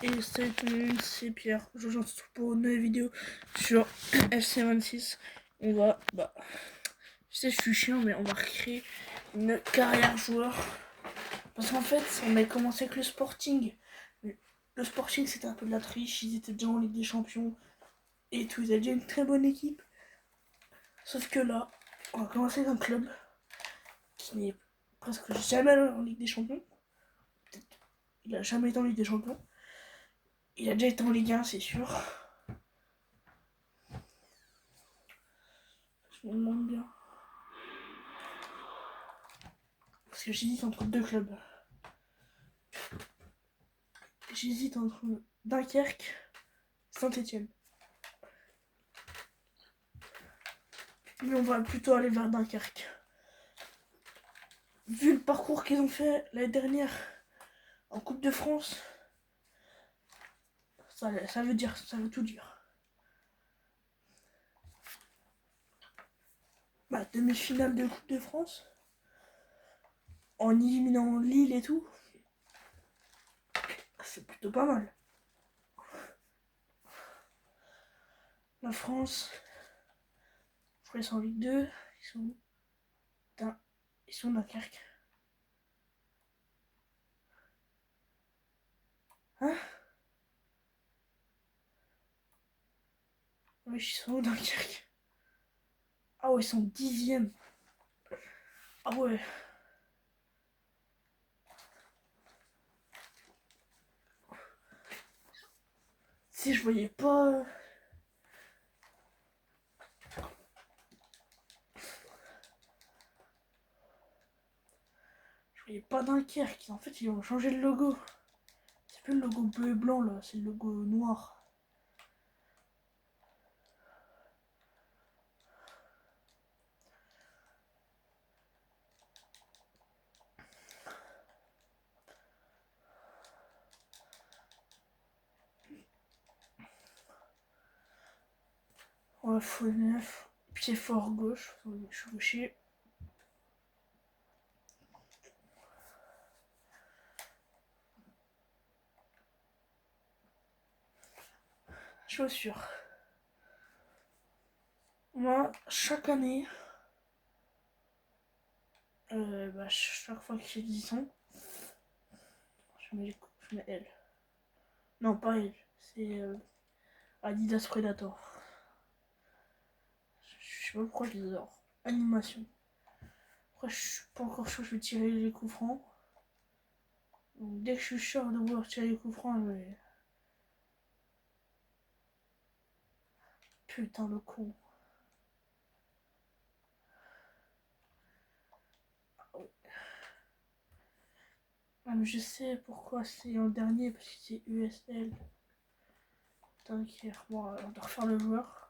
Et salut tout le monde, c'est Pierre. Je vous retrouve pour une nouvelle vidéo sur FC26. On va, je sais, je suis chiant, mais on va recréer une carrière joueur. Parce qu'en fait, on a commencé avec le Sporting. Le Sporting, c'était un peu de la triche. Ils étaient déjà en Ligue des Champions et tout. Ils avaient déjà une très bonne équipe. Sauf que là, on va commencer avec un club qui n'est presque jamais allé en Ligue des Champions. Il a jamais été en Ligue des Champions. Il a déjà été en Ligue 1, c'est sûr. Je me demande bien. Parce que j'hésite entre deux clubs. J'hésite entre Dunkerque et Saint-Etienne. Mais on va plutôt aller vers Dunkerque. Vu le parcours qu'ils ont fait l'année dernière en Coupe de France, ça veut tout dire. Demi-finale de Coupe de France, en éliminant Lille et tout, c'est plutôt pas mal. La France, je crois qu'ils sont en Ligue 2, ils sont Dunkerque. Hein? Oui, ils sont Dunkerque. Ah ouais, ils sont 10e. Ah ouais. Si je voyais pas... Je voyais pas Dunkerque. En fait, ils ont changé le logo. C'est plus le logo bleu et blanc là, c'est le logo noir. Ouais, faux neuf. Pied fort gauche. Je suis gaucher. Chaussures. Moi, chaque année, chaque fois qu'il y a 10 ans, je mets L. Non, pas L. C'est Adidas Predator. Je sais pas pourquoi je les adore. Animation. Après, je suis pas encore chaud, je vais tirer les coups francs. Donc, dès que je suis sûr de vouloir tirer les coups francs, je vais... Putain, le con. Ah, mais je sais pourquoi c'est en dernier, parce que c'est USL. T'inquiète, bon, on doit refaire le joueur.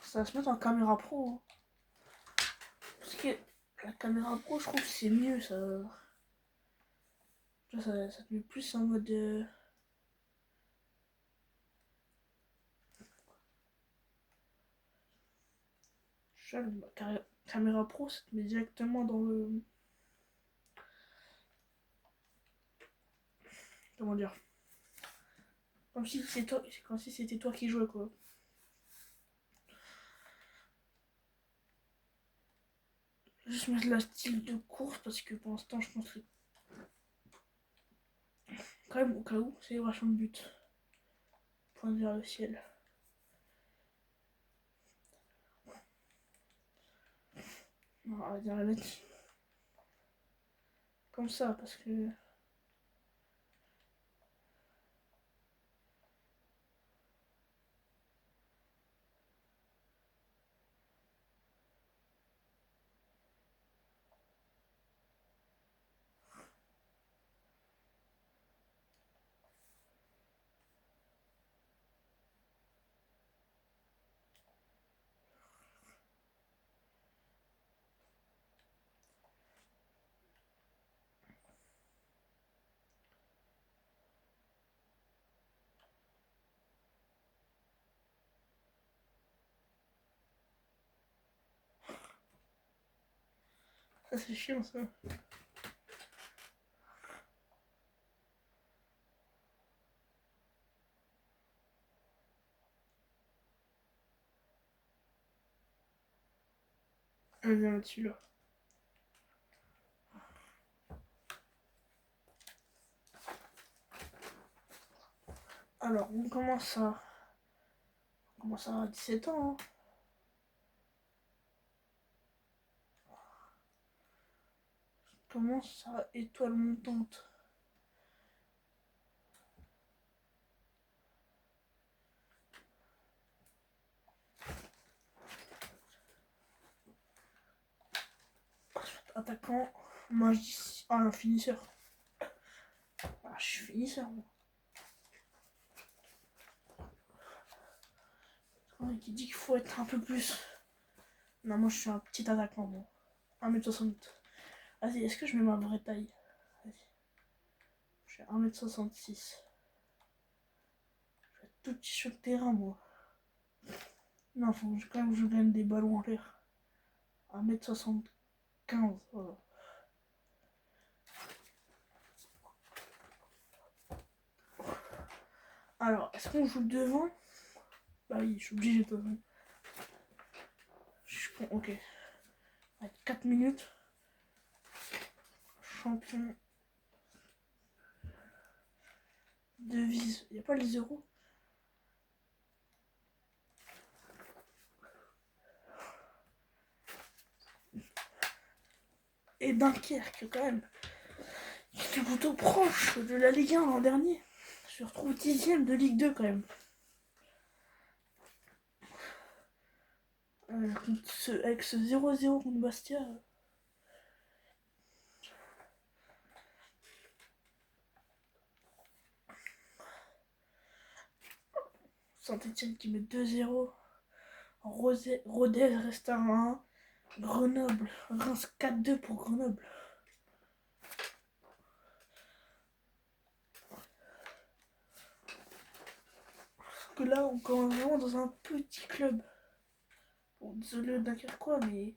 Ça va se mettre en caméra pro. Hein. Parce que la caméra pro, je trouve que c'est mieux. Ça te met plus en mode. Caméra pro, ça te met directement dans le. Comment dire? Comme si c'est toi, comme si c'était toi qui jouais quoi. Juste mettre la style de course parce que pour l'instant, je pense que quand même, au cas où, c'est vachement de but. Point vers le ciel. Non, on va dire la mettre comme ça parce que. Ah, c'est chiant ça. On vient là-dessus là. Alors, on commence à 17 ans. Hein. On commence à étoile montante. Attaquant, moi je dis. Ah, un finisseur. Ah, je suis finisseur, moi. Ouais, qui dit qu'il faut être un peu plus. Non, moi je suis un petit attaquant, moi. 1m60. Vas-y, est-ce que je mets ma vraie taille? Vas-y. Je suis 1m66. Je suis tout petit sur le terrain, moi. Non, faut quand même que je gagne des ballons en l'air. 1m75, voilà. Alors, est-ce qu'on joue devant? Bah oui, je suis obligé de toute façon. Je suis con, ok. 4 minutes. Champion. Devise. Y a pas les euros? Et Dunkerque, quand même. Qui est plutôt proche de la Ligue 1 l'an dernier. Je me retrouve 10ème de Ligue 2 quand même. Avec ce 0-0 contre Bastia. Saint-Etienne qui met 2-0. Rodez reste à 1. Grenoble. Reims 4-2 pour Grenoble. Parce que là, on commence vraiment dans un petit club. Bon, désolé Dunkerquois, mais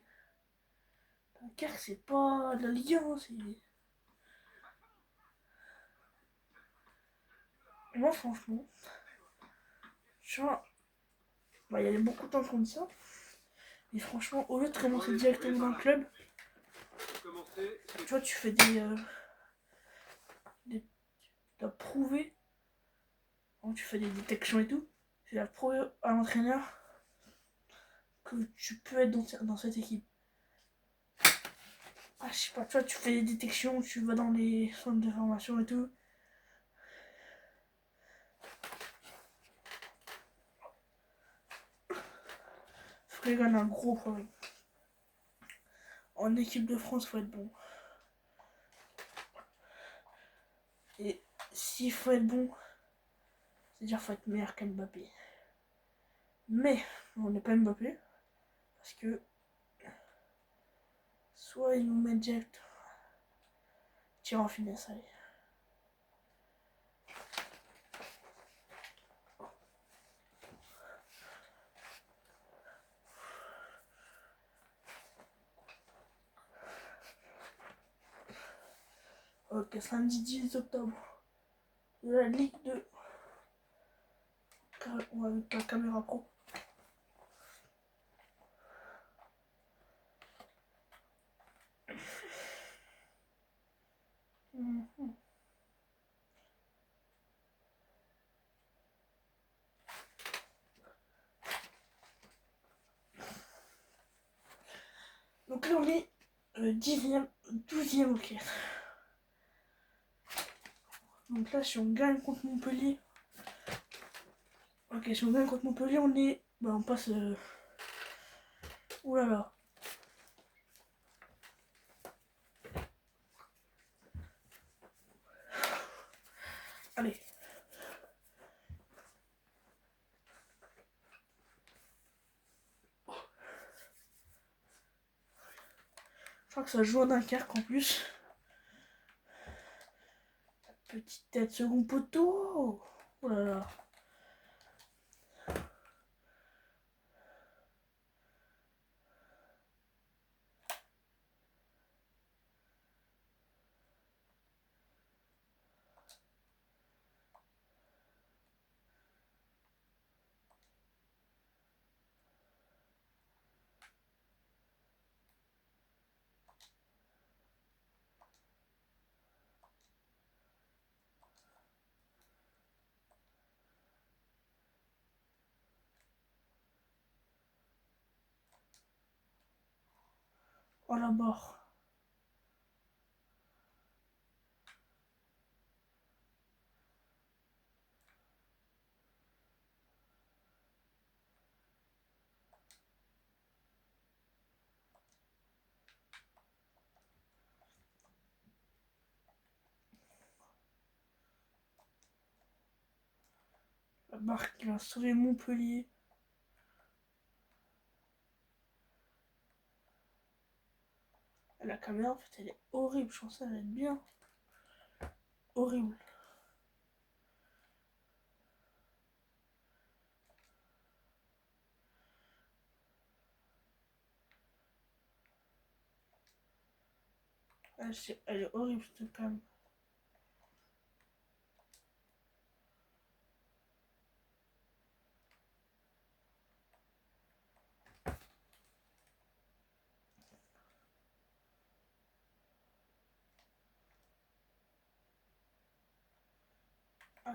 Dunkerque, c'est pas la Ligue 1, c'est... Moi, franchement, tu vois, bah, il y a beaucoup de temps qu'on dit ça, mais franchement, au lieu de commencer directement dans le club, tu vois, tu fais t'as prouvé, tu fais des détections et tout, tu as prouvé à l'entraîneur que tu peux être dans cette équipe. Ah, je sais pas, tu vois, tu fais des détections, tu vas dans les centres de formation et tout. Frégan a un gros problème. En équipe de France, faut être bon. Et s'il faut être bon, c'est-à-dire faut être meilleur qu'Mbappé. Mais on n'est pas Mbappé, parce que soit il nous met direct tir en finesse, allez. Ok, samedi 10 octobre, la Ligue 2. On va avec la caméra pro. Donc là on est 10e, 12e, ok. Donc là si on gagne contre Montpellier, ok, si on gagne contre Montpellier on est, bah on passe, oulala. Allez. Je crois que ça joue à Dunkerque en plus. Petite tête, second poteau. Oh là là. Oh la barre. La barre qui va sauver Montpellier. La caméra, en fait, elle est horrible. Je pensais qu'elle allait être bien. Horrible. Elle est horrible, cette cam. Ah.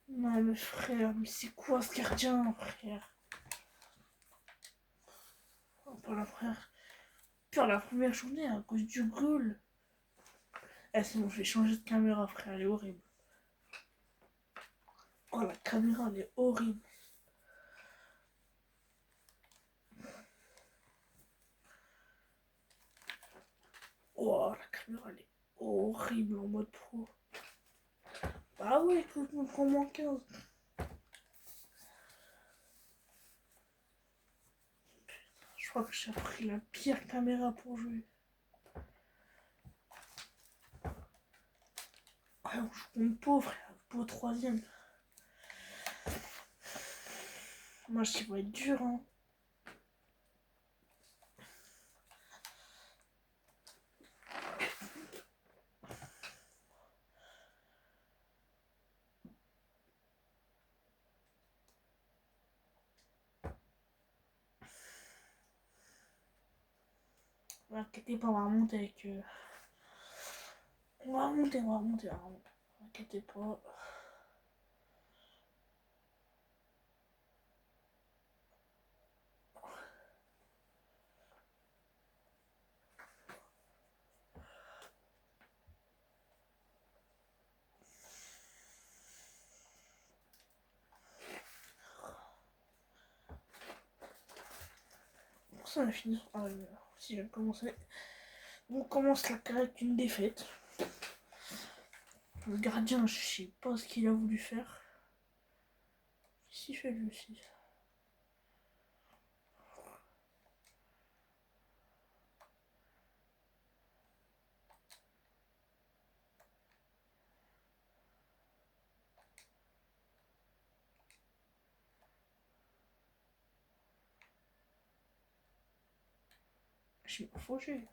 Non mais frère, mais c'est quoi ce gardien, frère? Oh, pas la frère. Pire la première journée à cause du goal. Eh c'est bon, je vais changer de caméra, frère, elle est horrible. Oh la caméra, elle est horrible. Oh la caméra, elle est horrible en mode pro. Ah ouais, écoute, on prend moins 15. Je crois que j'ai pris la pire caméra pour jouer. Ah, on joue contre Pau, frère. Pau troisième. Moi, je sais va être dur, hein. Ne inquiétez pas, on va remonter avec... On va remonter, on va remonter, on va remonter. Ne inquiétez pas. Pour ça, on a fini. Ah, si, je vais commencer. On commence la carrière avec une défaite. Le gardien, je sais pas ce qu'il a voulu faire. Si fait lui aussi. Je m'en fauché.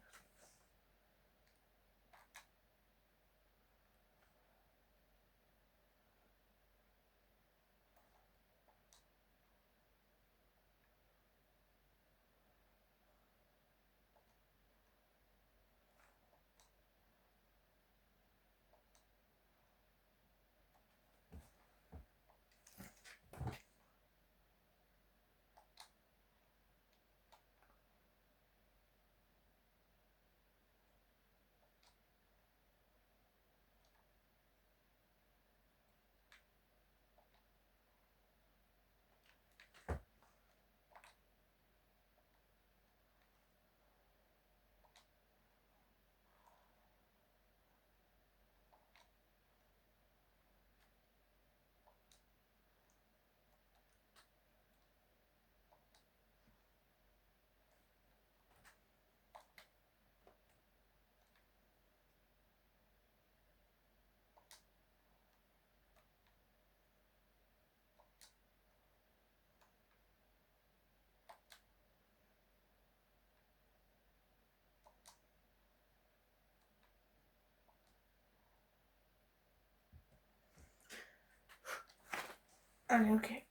Allez, ok.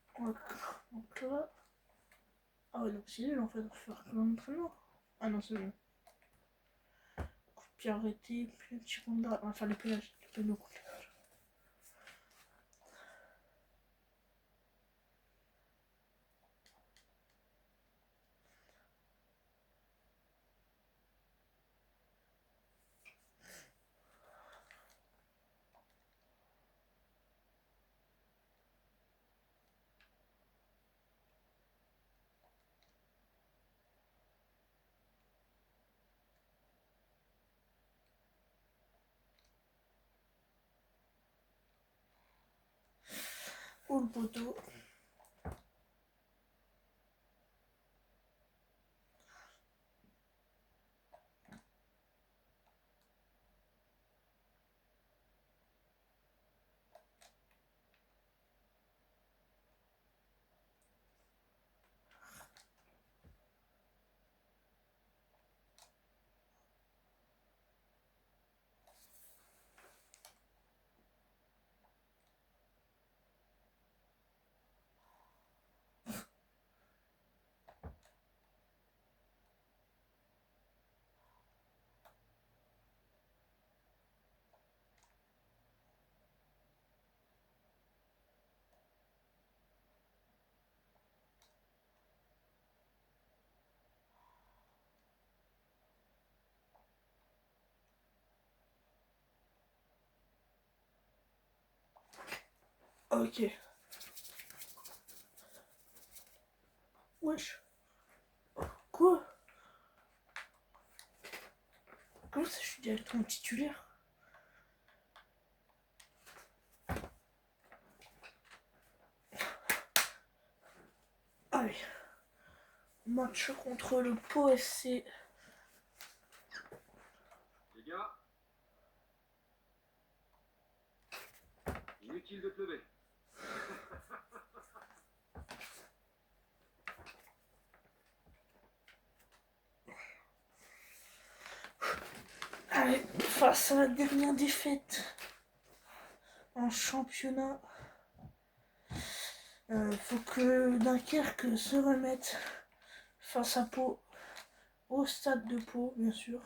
Donc là. Ah ouais, donc c'est nul en fait, on va faire comme un entraînement. Ah non, c'est bon. Coup de pied arrêté, puis un petit rond on va faire les péages. Les pénaux contre les péages. Ou le poteau. Ok. Wesh. Quoi? Comment ça, je suis directement titulaire? Allez. Match contre le Pau SC. Les gars, inutile de te lever. Allez, face à la dernière défaite en championnat. Faut que Dunkerque se remette face à Pau, au stade de Pau, bien sûr.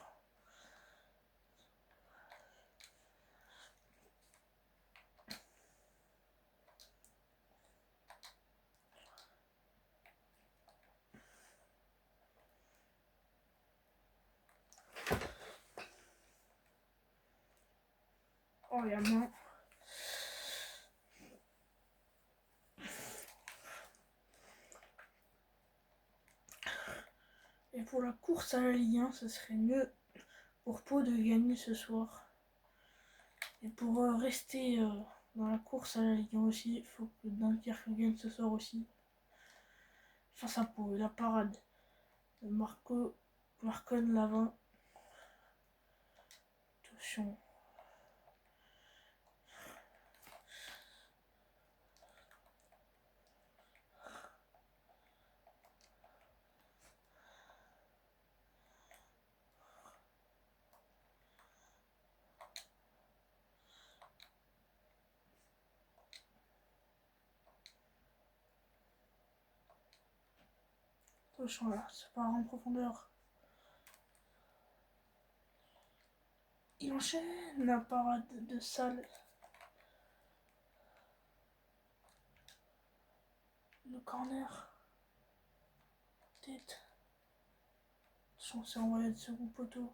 Oh, il y a main. Et pour la course à la Ligue 1, ce serait mieux pour Pau de gagner ce soir. Et pour rester dans la course à la Ligue 1 aussi, il faut que Dunkerque gagne ce soir aussi. Face à Pau, et la parade de Marcon Lavin. Attention. Attention là, ça part en profondeur. Il enchaîne la parade de Salle. Le corner. Tête. Attention, c'est envoyé de second poteau.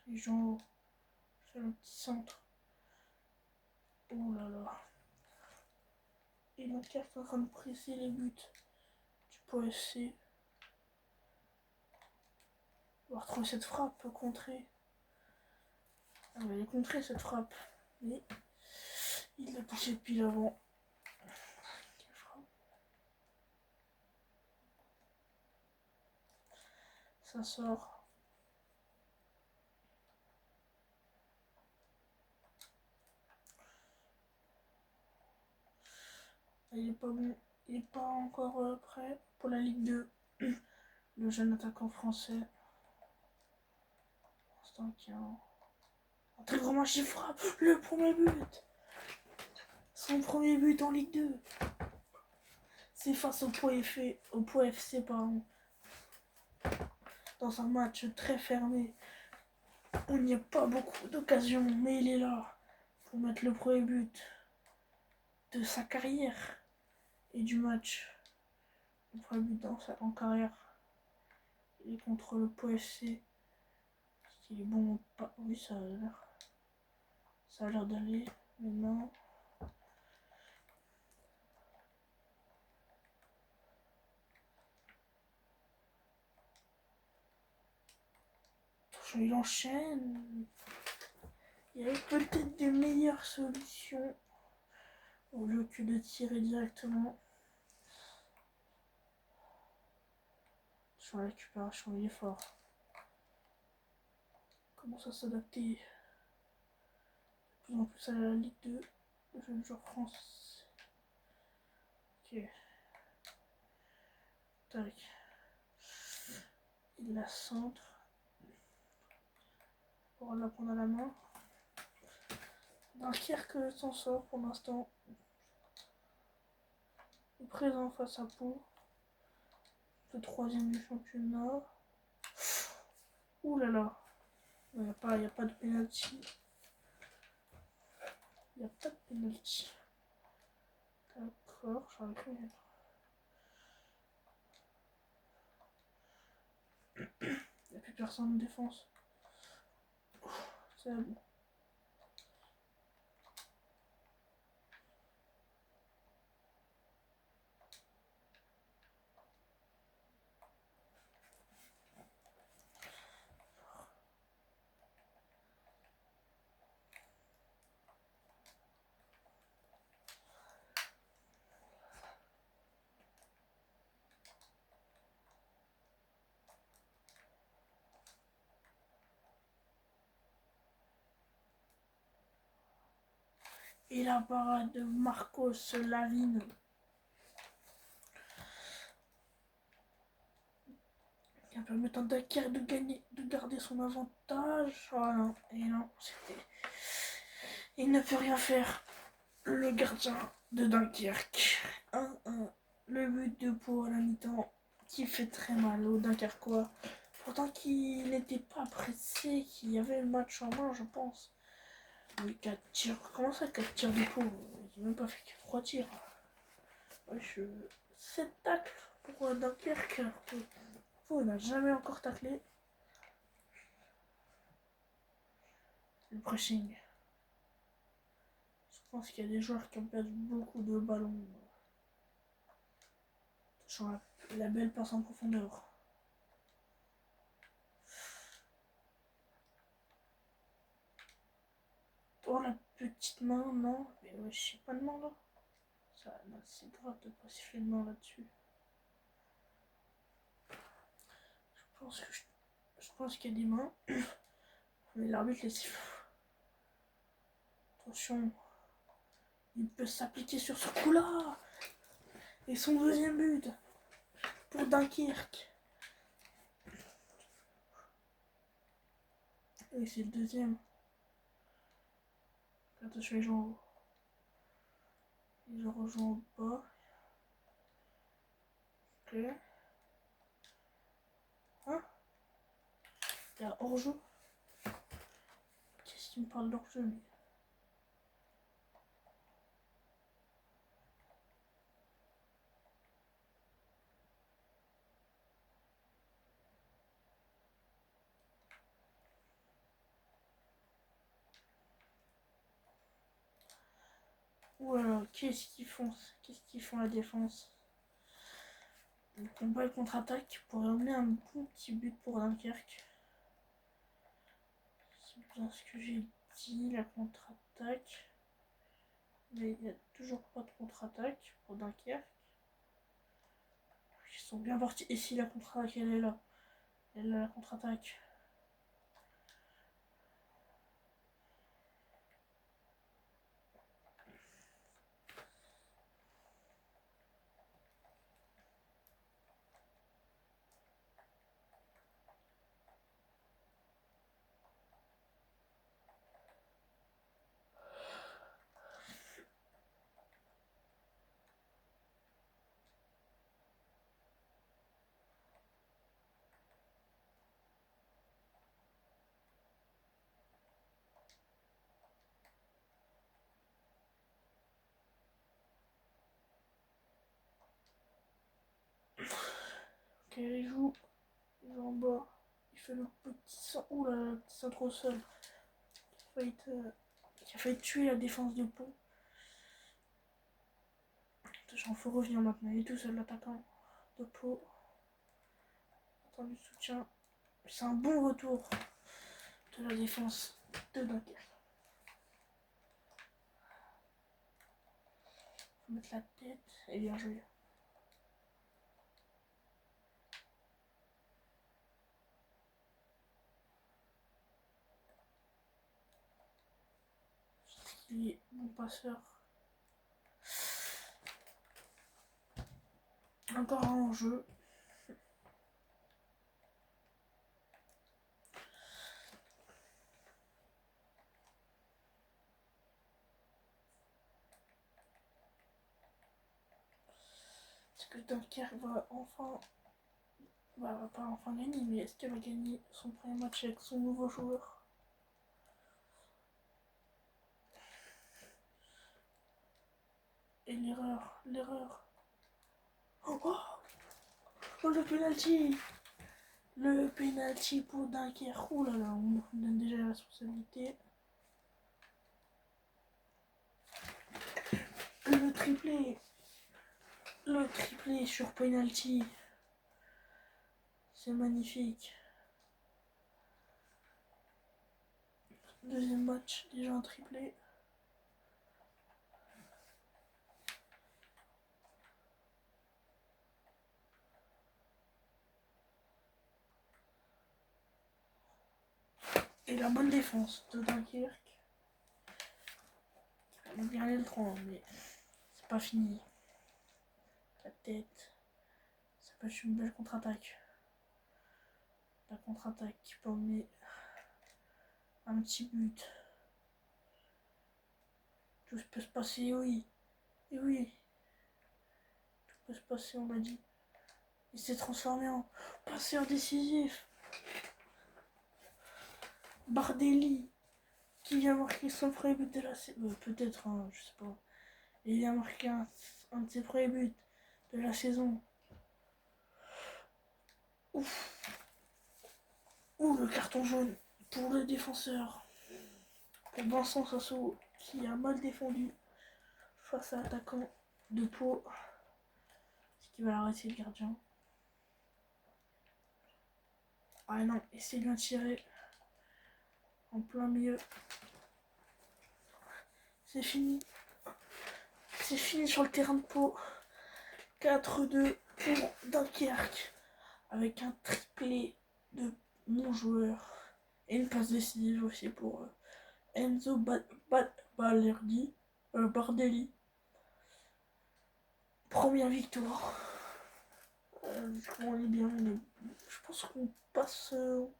Les gens fait le petit centre. Oh là là. Et notre carte est en train de presser les buts du Pau FC. On va retrouver cette frappe contrée. Ah, elle est contrée cette frappe. Mais il l'a poussé depuis l'avant. Ça sort. Il est pas bon. Il est pas encore prêt pour la Ligue 2. le jeune attaquant français. Instant qui a un très grand match, il frappe le premier but. Son premier but en Ligue 2. C'est face au Pau FC, pardon. Dans un match très fermé. On n'y a pas beaucoup d'occasions, mais il est là pour mettre le premier but de sa carrière et du match. Le premier but en carrière. Il est contre le Pau FC. Il est bon, pas. Oui, ça a l'air. Ça a l'air d'aller, mais non. Il enchaîne. Il y avait peut-être des meilleures solutions au lieu que de tirer directement. Sur la récupération, il est fort. Comment ça s'adapter de plus en plus à la Ligue 2, le jeune joueur français. Ok. Tac. Il la centre. Pour la prendre à la main. Dunkerque s'en sort pour l'instant. Il est présent face à Pau. Le troisième du championnat. Ouh là là. Il n'y a pas de penalty. Il n'y a pas de penalty. D'accord, j'aurais pu mettre. Il n'y a plus personne en défense. C'est bon. Et la parade de Marcos Lavine. Qui permet à Dunkerque de gagner, de garder son avantage. Oh non, et non, c'était. Il ne peut rien faire. Le gardien de Dunkerque. 1-1. Le but de Pau à la mi-temps qui fait très mal au Dunkerquois. Pourtant qu'il n'était pas pressé, qu'il y avait le match en main, je pense. Mais 4 tirs. Comment ça, 4 tirs de Pau? Il n'a même pas fait que 3 tirs. Ouais, 7 tacles pour Dunkerque. Pau n'a jamais encore taclé. Le pressing. Je pense qu'il y a des joueurs qui ont perdu beaucoup de ballons. Sur la belle passe en profondeur. Oh la petite main, non. Mais ouais, je sais pas de main là. Ça, c'est grave de pas siffler de main là-dessus. Je pense qu'il y a des mains. Mais l'arbitre les siffle. Attention. Il peut s'appliquer sur ce coup-là. Et son deuxième but. Pour Dunkerque. Et c'est le deuxième. Attention les gens. Ils rejoignent au bas. Ok. Hein? Il y a hors-jeu. Qu'est-ce qu'il me parle d'hors-jeu lui? Ou alors, qu'est-ce qu'ils font? Qu'est-ce qu'ils font la défense? Le combat et contre-attaque pourrait emmener un bon petit but pour Dunkerque. C'est bien ce que j'ai dit, la contre-attaque. Mais il n'y a toujours pas de contre-attaque pour Dunkerque. Ils sont bien partis. Et si la contre-attaque elle est là? Elle a la contre-attaque. Ok, il joue en bas. Il fait le petit sang. Ouh là là, le petit centre au sol. Qui a failli tuer la défense de Pau. Attention, faut revenir maintenant. Il est tout seul, l'attaquant de Pau. Attends du soutien. C'est un bon retour de la défense de Dunkerque. Faut mettre la tête et bien joué. Il est bon passeur. Encore un enjeu. Est-ce que Dunkerque va enfin... va pas enfin gagner, mais est-ce qu'elle va gagner son premier match avec son nouveau joueur? Et l'erreur. Oh, oh, oh, le penalty! Le penalty pour Dunkerque. Oh là là, on me donne déjà la responsabilité. Le triplé. Le triplé sur penalty. C'est magnifique. Deuxième match, déjà un triplé. Et la bonne défense de Dunkerque. On a gagné le 3, mais c'est pas fini. La tête. Ça peut être une belle contre-attaque. La contre-attaque qui peut emmener un petit but. Tout peut se passer, oui. Et oui. Tout peut se passer, on m'a dit. Il s'est transformé en passeur décisif. Bardelli, qui vient marquer son premier but de la saison. Peut-être, hein, je sais pas. Il vient marquer un de ses premiers buts de la saison. Ouf. Ouh, le carton jaune pour le défenseur. Pour Vincent Sasso, qui a mal défendu face à l'attaquant de Pau. Est-ce qu'il va l'arrêter, le gardien? Ah non, et c'est bien tiré. En plein milieu. C'est fini. C'est fini sur le terrain de Pau. 4-2 pour Dunkerque. Avec un triplé de mon joueur. Et une passe décisive aussi pour Enzo Bardelli. Première victoire. On est bien, mais je pense qu'on passe, on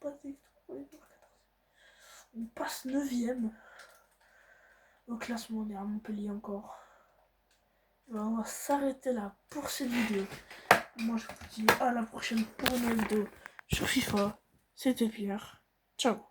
passe 9ème au classement. On est à Montpellier encore. On va s'arrêter là pour cette vidéo. Moi je vous dis à la prochaine pour une vidéo sur FIFA. C'était Pierre. Ciao.